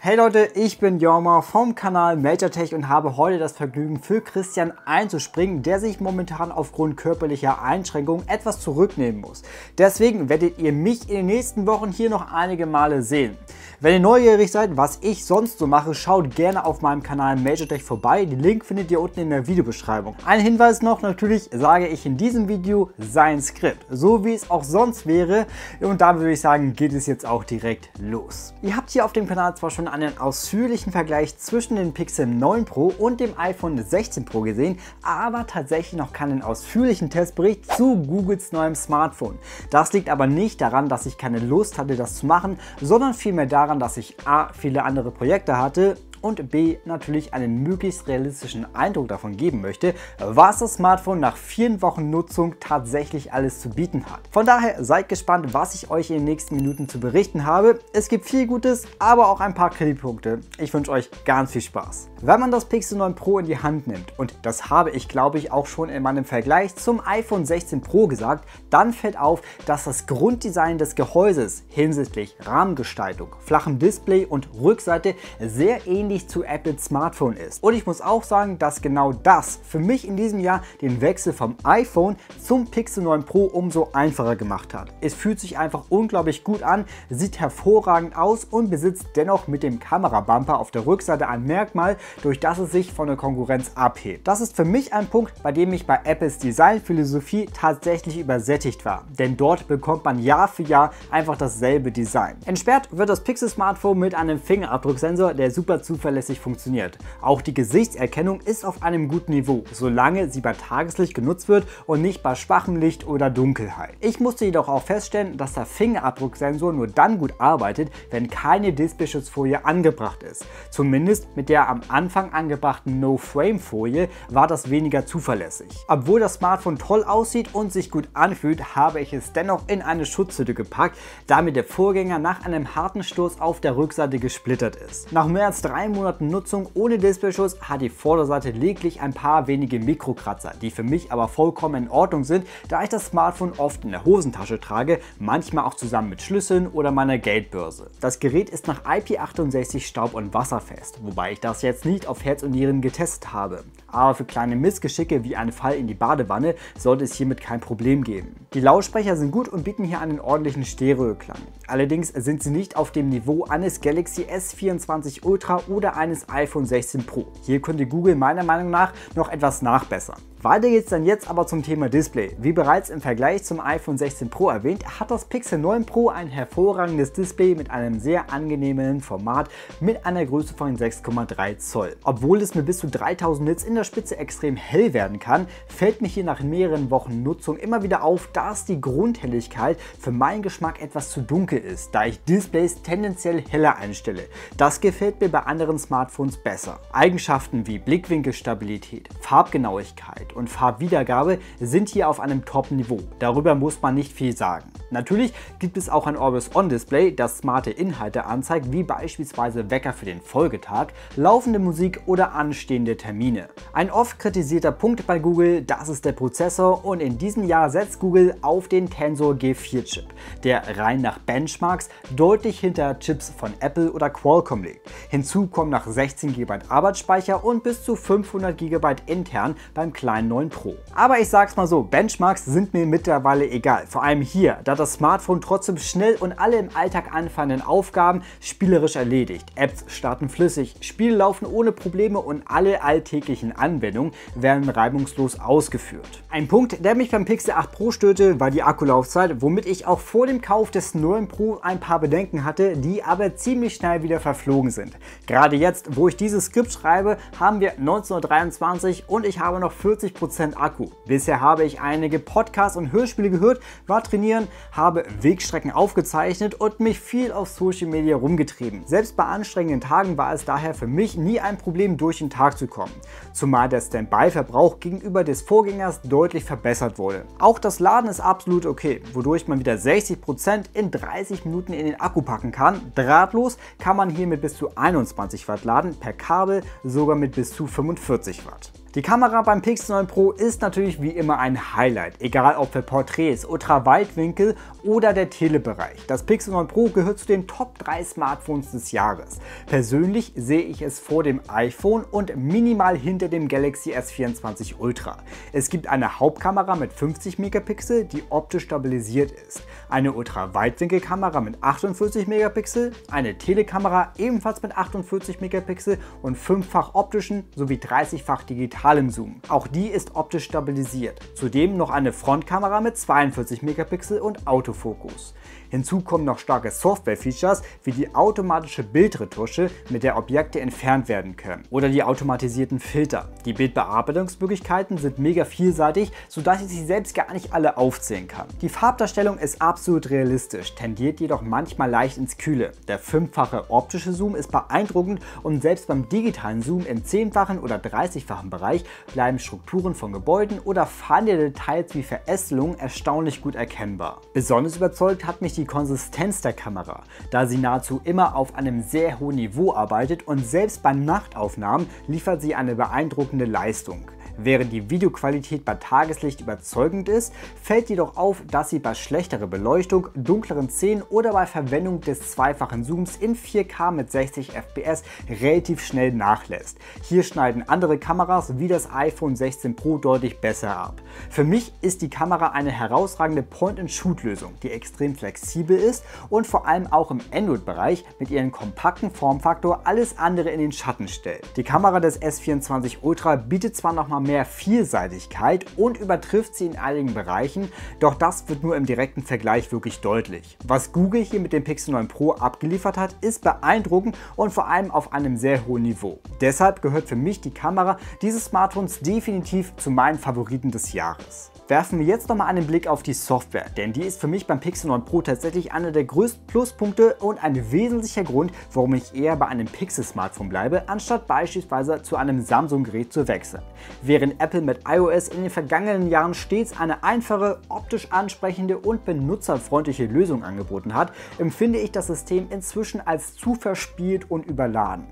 Hey Leute, ich bin Jorma vom Kanal MajorTech und habe heute das Vergnügen für Christian einzuspringen, der sich momentan aufgrund körperlicher Einschränkungen etwas zurücknehmen muss. Deswegen werdet ihr mich in den nächsten Wochen hier noch einige Male sehen. Wenn ihr neugierig seid, was ich sonst so mache, schaut gerne auf meinem Kanal MajorTech vorbei. Den Link findet ihr unten in der Videobeschreibung. Ein Hinweis noch, natürlich sage ich in diesem Video sein Skript, so wie es auch sonst wäre. Und da würde ich sagen, geht es jetzt auch direkt los. Ihr habt hier auf dem Kanal zwar schon einen ausführlichen Vergleich zwischen dem Pixel 9 Pro und dem iPhone 16 Pro gesehen, aber tatsächlich noch keinen ausführlichen Testbericht zu Googles neuem Smartphone. Das liegt aber nicht daran, dass ich keine Lust hatte, das zu machen, sondern vielmehr daran, dass ich A, viele andere Projekte hatte und B, natürlich einen möglichst realistischen Eindruck davon geben möchte, was das Smartphone nach 4 Wochen Nutzung tatsächlich alles zu bieten hat. Von daher seid gespannt, was ich euch in den nächsten Minuten zu berichten habe. Es gibt viel Gutes, aber auch ein paar Kritikpunkte. Ich wünsche euch ganz viel Spaß. Wenn man das Pixel 9 Pro in die Hand nimmt, und das habe ich glaube ich auch schon in meinem Vergleich zum iPhone 16 Pro gesagt, dann fällt auf, dass das Grunddesign des Gehäuses hinsichtlich Rahmengestaltung, flachem Display und Rückseite sehr ähnlich zu Apples Smartphone ist. Und ich muss auch sagen, dass genau das für mich in diesem Jahr den Wechsel vom iPhone zum Pixel 9 Pro umso einfacher gemacht hat. Es fühlt sich einfach unglaublich gut an, sieht hervorragend aus und besitzt dennoch mit dem Kamerabumper auf der Rückseite ein Merkmal, durch das es sich von der Konkurrenz abhebt. Das ist für mich ein Punkt, bei dem ich bei Apples Designphilosophie tatsächlich übersättigt war, denn dort bekommt man Jahr für Jahr einfach dasselbe Design. Entsperrt wird das Pixel Smartphone mit einem Fingerabdrucksensor, der super zuverlässig funktioniert. Auch die Gesichtserkennung ist auf einem guten Niveau, solange sie bei Tageslicht genutzt wird und nicht bei schwachem Licht oder Dunkelheit. Ich musste jedoch auch feststellen, dass der Fingerabdrucksensor nur dann gut arbeitet, wenn keine Displayschutzfolie angebracht ist. Zumindest mit der am Anfang angebrachten No-Frame-Folie war das weniger zuverlässig. Obwohl das Smartphone toll aussieht und sich gut anfühlt, habe ich es dennoch in eine Schutzhülle gepackt, da mir der Vorgänger nach einem harten Sturz auf der Rückseite gesplittert ist. Nach mehr als 3 Monaten Nutzung ohne Displayschutz hat die Vorderseite lediglich ein paar wenige Mikrokratzer, die für mich aber vollkommen in Ordnung sind, da ich das Smartphone oft in der Hosentasche trage, manchmal auch zusammen mit Schlüsseln oder meiner Geldbörse. Das Gerät ist nach IP68 staub- und wasserfest, wobei ich das jetzt nicht auf Herz und Nieren getestet habe. Aber für kleine Missgeschicke wie einen Fall in die Badewanne sollte es hiermit kein Problem geben. Die Lautsprecher sind gut und bieten hier einen ordentlichen Stereoklang. Allerdings sind sie nicht auf dem Niveau eines Galaxy S24 Ultra oder eines iPhone 16 Pro. Hier könnte Google meiner Meinung nach noch etwas nachbessern. Weiter geht's dann jetzt aber zum Thema Display. Wie bereits im Vergleich zum iPhone 16 Pro erwähnt, hat das Pixel 9 Pro ein hervorragendes Display mit einem sehr angenehmen Format mit einer Größe von 6,3 Zoll. Obwohl es mit bis zu 3000 Nits in der Spitze extrem hell werden kann, fällt mir hier nach mehreren Wochen Nutzung immer wieder auf, dass die Grundhelligkeit für meinen Geschmack etwas zu dunkel ist, da ich Displays tendenziell heller einstelle. Das gefällt mir bei anderen Smartphones besser. Eigenschaften wie Blickwinkelstabilität, Farbgenauigkeit und Farbwiedergabe sind hier auf einem Top-Niveau. Darüber muss man nicht viel sagen. Natürlich gibt es auch ein Always-On-Display, das smarte Inhalte anzeigt, wie beispielsweise Wecker für den Folgetag, laufende Musik oder anstehende Termine. Ein oft kritisierter Punkt bei Google, das ist der Prozessor, und in diesem Jahr setzt Google auf den Tensor G4 Chip, der rein nach Benchmarks deutlich hinter Chips von Apple oder Qualcomm liegt. Hinzu kommen noch 16 GB Arbeitsspeicher und bis zu 500 GB intern beim kleinen 9 Pro. Aber ich sag's mal so, Benchmarks sind mir mittlerweile egal, vor allem hier, da das Smartphone trotzdem schnell und alle im Alltag anfallenden Aufgaben spielerisch erledigt. Apps starten flüssig, Spiele laufen ohne Probleme und alle alltäglichen Anwendungen werden reibungslos ausgeführt. Ein Punkt, der mich beim Pixel 8 Pro störte, war die Akkulaufzeit, womit ich auch vor dem Kauf des 9 Pro ein paar Bedenken hatte, die aber ziemlich schnell wieder verflogen sind. Gerade jetzt, wo ich dieses Skript schreibe, haben wir 1923 und ich habe noch 40% Akku. Bisher habe ich einige Podcasts und Hörspiele gehört, war trainieren, habe Wegstrecken aufgezeichnet und mich viel auf Social Media rumgetrieben. Selbst bei anstrengenden Tagen war es daher für mich nie ein Problem, durch den Tag zu kommen. Zumal der Standby-Verbrauch gegenüber des Vorgängers deutlich verbessert wurde. Auch das Laden ist absolut okay, wodurch man wieder 60% in 30 Minuten in den Akku packen kann. Drahtlos kann man hier mit bis zu 21 Watt laden, per Kabel sogar mit bis zu 45 Watt. Die Kamera beim Pixel 9 Pro ist natürlich wie immer ein Highlight, egal ob für Porträts, Ultraweitwinkel oder der Telebereich. Das Pixel 9 Pro gehört zu den Top 3 Smartphones des Jahres. Persönlich sehe ich es vor dem iPhone und minimal hinter dem Galaxy S24 Ultra. Es gibt eine Hauptkamera mit 50 Megapixel, die optisch stabilisiert ist, eine Ultraweitwinkelkamera mit 48 Megapixel, eine Telekamera ebenfalls mit 48 Megapixel und 5-fach optischen sowie 30-fach digitalem Zoom. Auch die ist optisch stabilisiert. Zudem noch eine Frontkamera mit 42 Megapixel und Autofokus. Hinzu kommen noch starke Software-Features wie die automatische Bildretusche, mit der Objekte entfernt werden können, oder die automatisierten Filter. Die Bildbearbeitungsmöglichkeiten sind mega vielseitig, sodass ich sie selbst gar nicht alle aufzählen kann. Die Farbdarstellung ist absolut realistisch, tendiert jedoch manchmal leicht ins Kühle. Der 5-fache optische Zoom ist beeindruckend und selbst beim digitalen Zoom im 10-fachen oder 30-fachen Bereich bleiben Strukturen von Gebäuden oder feine Details wie Verästelungen erstaunlich gut erkennbar. Besonders überzeugt hat mich die Konsistenz der Kamera, da sie nahezu immer auf einem sehr hohen Niveau arbeitet und selbst bei Nachtaufnahmen liefert sie eine beeindruckende Leistung. Während die Videoqualität bei Tageslicht überzeugend ist, fällt jedoch auf, dass sie bei schlechterer Beleuchtung, dunkleren Szenen oder bei Verwendung des zweifachen Zooms in 4K mit 60 fps relativ schnell nachlässt. Hier schneiden andere Kameras wie das iPhone 16 Pro deutlich besser ab. Für mich ist die Kamera eine herausragende Point-and-Shoot-Lösung, die extrem flexibel ist und vor allem auch im Android-Bereich mit ihrem kompakten Formfaktor alles andere in den Schatten stellt. Die Kamera des S24 Ultra bietet zwar nochmal mehr Vielseitigkeit und übertrifft sie in einigen Bereichen, doch das wird nur im direkten Vergleich wirklich deutlich. Was Google hier mit dem Pixel 9 Pro abgeliefert hat, ist beeindruckend und vor allem auf einem sehr hohen Niveau. Deshalb gehört für mich die Kamera dieses Smartphones definitiv zu meinen Favoriten des Jahres. Werfen wir jetzt nochmal einen Blick auf die Software, denn die ist für mich beim Pixel 9 Pro tatsächlich einer der größten Pluspunkte und ein wesentlicher Grund, warum ich eher bei einem Pixel-Smartphone bleibe, anstatt beispielsweise zu einem Samsung-Gerät zu wechseln. Während Apple mit iOS in den vergangenen Jahren stets eine einfache, optisch ansprechende und benutzerfreundliche Lösung angeboten hat, empfinde ich das System inzwischen als zu verspielt und überladen.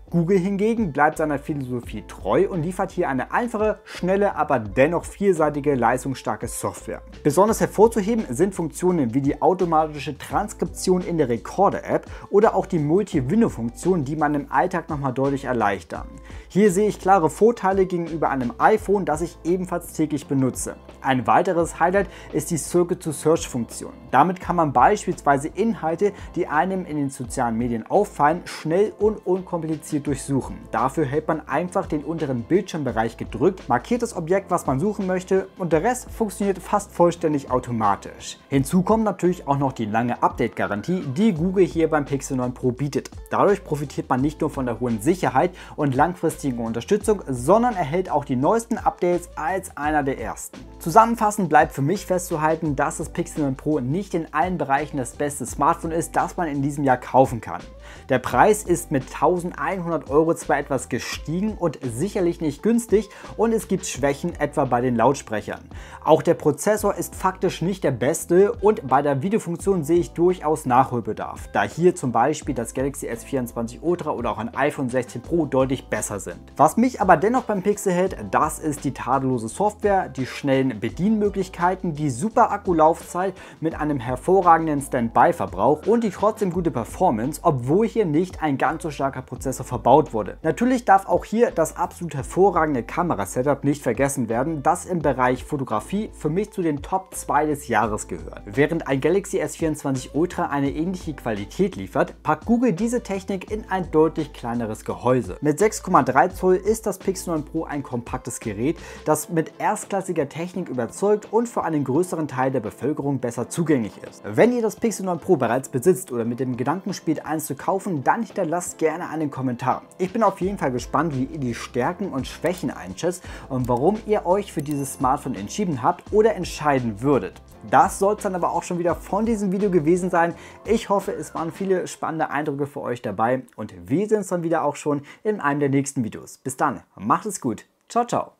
Google hingegen bleibt seiner Philosophie treu und liefert hier eine einfache, schnelle, aber dennoch vielseitige, leistungsstarke Software. Besonders hervorzuheben sind Funktionen wie die automatische Transkription in der Recorder-App oder auch die Multi-Window-Funktion, die man im Alltag nochmal deutlich erleichtern. Hier sehe ich klare Vorteile gegenüber einem iPhone, das ich ebenfalls täglich benutze. Ein weiteres Highlight ist die Circle-to-Search-Funktion. Damit kann man beispielsweise Inhalte, die einem in den sozialen Medien auffallen, schnell und unkompliziert durchsuchen. Dafür hält man einfach den unteren Bildschirmbereich gedrückt, markiert das Objekt, was man suchen möchte, und der Rest funktioniert fast vollständig automatisch. Hinzu kommt natürlich auch noch die lange Update-Garantie, die Google hier beim Pixel 9 Pro bietet. Dadurch profitiert man nicht nur von der hohen Sicherheit und langfristigen Unterstützung, sondern erhält auch die neuesten Updates als einer der ersten. Zusammenfassend bleibt für mich festzuhalten, dass das Pixel 9 Pro nicht in allen Bereichen das beste Smartphone ist, das man in diesem Jahr kaufen kann. Der Preis ist mit 1100 € zwar etwas gestiegen und sicherlich nicht günstig, und es gibt Schwächen etwa bei den Lautsprechern. Auch der Prozessor ist faktisch nicht der beste und bei der Videofunktion sehe ich durchaus Nachholbedarf, da hier zum Beispiel das Galaxy S24 Ultra oder auch ein iPhone 16 Pro deutlich besser sind. Was mich aber dennoch beim Pixel hält, das ist die tadellose Software, die schnellen Bedienmöglichkeiten, die super Akkulaufzeit mit einem hervorragenden Standby-Verbrauch und die trotzdem gute Performance, obwohl hier nicht ein ganz so starker Prozessor verbaut wurde. Natürlich darf auch hier das absolut hervorragende Kamerasetup nicht vergessen werden, das im Bereich Fotografie für mich zu den Top 2 des Jahres gehört. Während ein Galaxy S24 Ultra eine ähnliche Qualität liefert, packt Google diese Technik in ein deutlich kleineres Gehäuse. Mit 6,3 Zoll ist das Pixel 9 Pro ein kompaktes Gerät, das mit erstklassiger Technik überzeugt und für einen größeren Teil der Bevölkerung besser zugänglich ist. Wenn ihr das Pixel 9 Pro bereits besitzt oder mit dem Gedanken spielt, eins zu kaufen, dann hinterlasst gerne einen Kommentar. Ich bin auf jeden Fall gespannt, wie ihr die Stärken und Schwächen einschätzt und warum ihr euch für dieses Smartphone entschieden habt oder entscheiden würdet. Das soll es dann aber auch schon wieder von diesem Video gewesen sein. Ich hoffe, es waren viele spannende Eindrücke für euch dabei und wir sehen uns dann wieder auch schon in einem der nächsten Videos. Bis dann, macht es gut. Ciao, ciao.